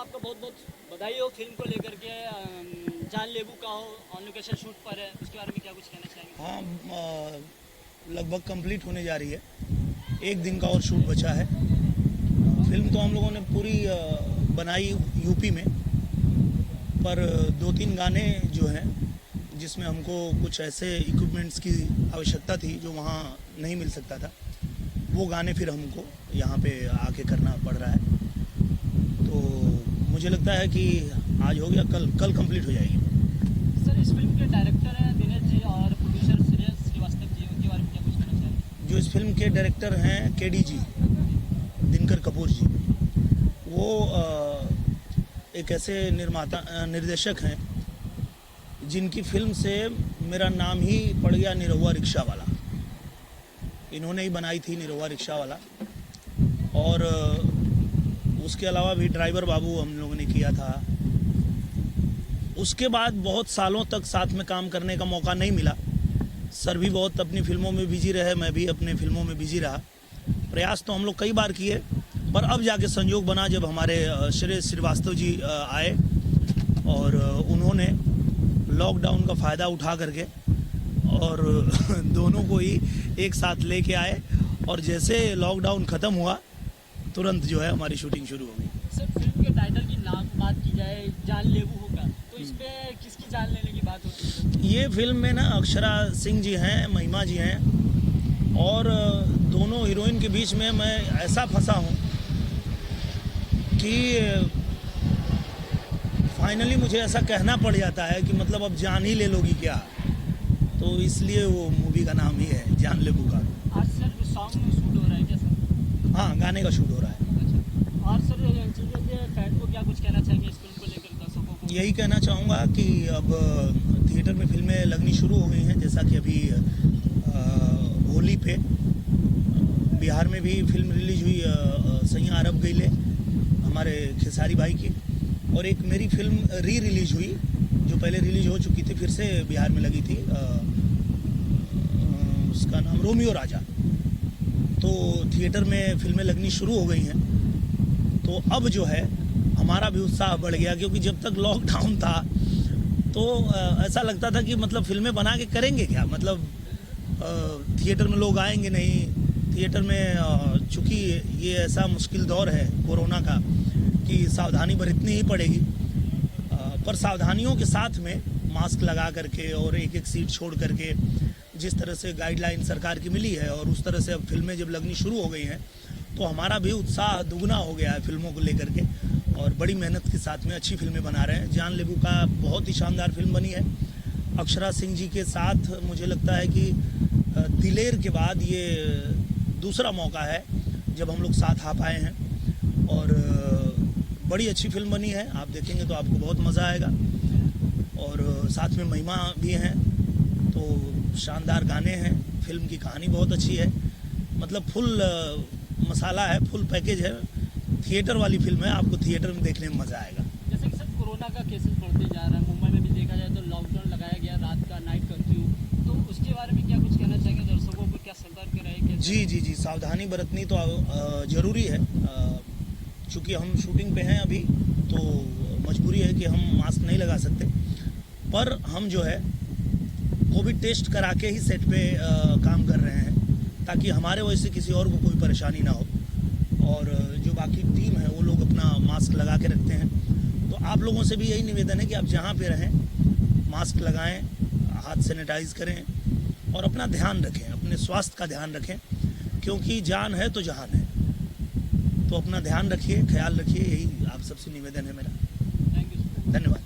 आपको बहुत बहुत बधाई हो फिल्म को लेकर के। जान लेबू का हो ऑन लोकेशन शूट पर है, उसके बारे में क्या कुछ कहना चाहेंगे? हाँ, लगभग कंप्लीट होने जा रही है। एक दिन का और शूट बचा है। फिल्म तो हम लोगों ने पूरी बनाई यूपी में, पर 2-3 गाने जो हैं जिसमें हमको कुछ ऐसे इक्विपमेंट्स की आवश्यकता थी जो वहाँ नहीं मिल सकता था, वो गाने फिर हमको यहाँ पे आके करना पड़ रहा है। तो मुझे लगता है कि आज हो गया, कल कंप्लीट हो जाएगी। सर, इस फिल्म के डायरेक्टर हैं दिनेश जी और प्रोड्यूसर श्रीवास्तव जी, उनके बारे में क्या कुछ कहना चाहेंगे? जो इस फिल्म के डायरेक्टर हैं केडी जी, दिनकर कपूर जी, वो एक ऐसे निर्देशक हैं जिनकी फिल्म से मेरा नाम ही पड़ गया निरहुआ रिक्शा वाला। इन्होंने ही बनाई थी निरहुआ रिक्शा वाला, और उसके अलावा भी ड्राइवर बाबू हम लोगों ने किया था। उसके बाद बहुत सालों तक साथ में काम करने का मौका नहीं मिला। सर भी बहुत अपनी फिल्मों में बिजी रहे, मैं भी अपने फिल्मों में बिजी रहा। प्रयास तो हम लोग कई बार किए, पर अब जाके संयोग बना जब हमारे श्रीवास्तव जी आए और उन्होंने लॉकडाउन का फ़ायदा उठा करके और दोनों को ही एक साथ लेके आए, और जैसे लॉकडाउन ख़त्म हुआ तुरंत जो है हमारी शूटिंग शुरू हो गई। सर, फिल्म के टाइटल की नाम बात की जाए जान लेबू होगा, तो इस पे किसकी जान लेने की बात होती है? ये फिल्म में ना अक्षरा सिंह जी हैं, महिमा जी हैं, और दोनों हीरोइन के बीच में मैं ऐसा फंसा हूँ कि फाइनली मुझे ऐसा कहना पड़ जाता है कि मतलब अब जान ही ले लोगी क्या, तो इसलिए वो मूवी का नाम ही है जान लेबू का। आज सर सॉन्ग शूट हो रहा है क्या सर? हाँ, गाने का शूट हो रहा है। अच्छा, और सर चीज़ें के फैन को क्या कुछ कहना चाहेंगे इस फिल्म को लेकर, दर्शकों को? यही कहना चाहूँगा कि अब थिएटर में फिल्में लगनी शुरू हो गई हैं, जैसा कि अभी होली पे बिहार में भी फिल्म रिलीज हुई, सैया अरब गईले हमारे खेसारी भाई की, और एक मेरी फिल्म रिलीज हुई जो पहले रिलीज हो चुकी थी, फिर से बिहार में लगी थी, उसका नाम रोमियो राजा। तो थिएटर में फिल्में लगनी शुरू हो गई हैं, तो अब जो है हमारा भी उत्साह बढ़ गया, क्योंकि जब तक लॉकडाउन था तो ऐसा लगता था कि मतलब फिल्में बना के करेंगे क्या, मतलब थिएटर में लोग आएंगे नहीं। थिएटर में चूँकि ये ऐसा मुश्किल दौर है कोरोना का कि सावधानी बरतनी ही पड़ेगी, पर सावधानियों के साथ में मास्क लगा करके और एक सीट छोड़ करके जिस तरह से गाइडलाइन सरकार की मिली है, और उस तरह से अब फिल्में जब लगनी शुरू हो गई हैं तो हमारा भी उत्साह दुगना हो गया है फिल्मों को लेकर के, और बड़ी मेहनत के साथ में अच्छी फिल्में बना रहे हैं। जान लेबू का बहुत ही शानदार फिल्म बनी है अक्षरा सिंह जी के साथ। मुझे लगता है कि दिलेर के बाद ये दूसरा मौका है जब हम लोग साथ आ पाए हैं, और बड़ी अच्छी फिल्म बनी है। आप देखेंगे तो आपको बहुत मज़ा आएगा, और साथ में महिमा भी हैं, तो शानदार गाने हैं। फिल्म की कहानी बहुत अच्छी है, मतलब फुल मसाला है, फुल पैकेज है। थिएटर वाली फिल्म है, आपको थिएटर में देखने में मज़ा आएगा। जैसे कि सर कोरोना का केसेस बढ़ते जा रहा है, मुंबई में भी देखा जाए तो लॉकडाउन लगाया गया, रात का नाइट कर्फ्यू, तो उसके बारे में क्या कुछ कहना चाहेंगे दर्शकों को, क्या सतर्क रहे? जी, सावधानी बरतनी तो ज़रूरी है। चूँकि हम शूटिंग पे हैं अभी, तो मजबूरी है कि हम मास्क नहीं लगा सकते, पर हम जो है कोविड टेस्ट करा के ही सेट पे काम कर रहे हैं, ताकि हमारे वजह से किसी और को कोई परेशानी ना हो, और जो बाकी टीम है वो लोग अपना मास्क लगा के रखते हैं। तो आप लोगों से भी यही निवेदन है कि आप जहाँ पे रहें मास्क लगाएं, हाथ सैनिटाइज करें, और अपना ध्यान रखें, अपने स्वास्थ्य का ध्यान रखें, क्योंकि जान है तो जहान है। तो अपना ध्यान रखिए, ख्याल रखिए, यही आप सबसे निवेदन है मेरा। Thank you. धन्यवाद।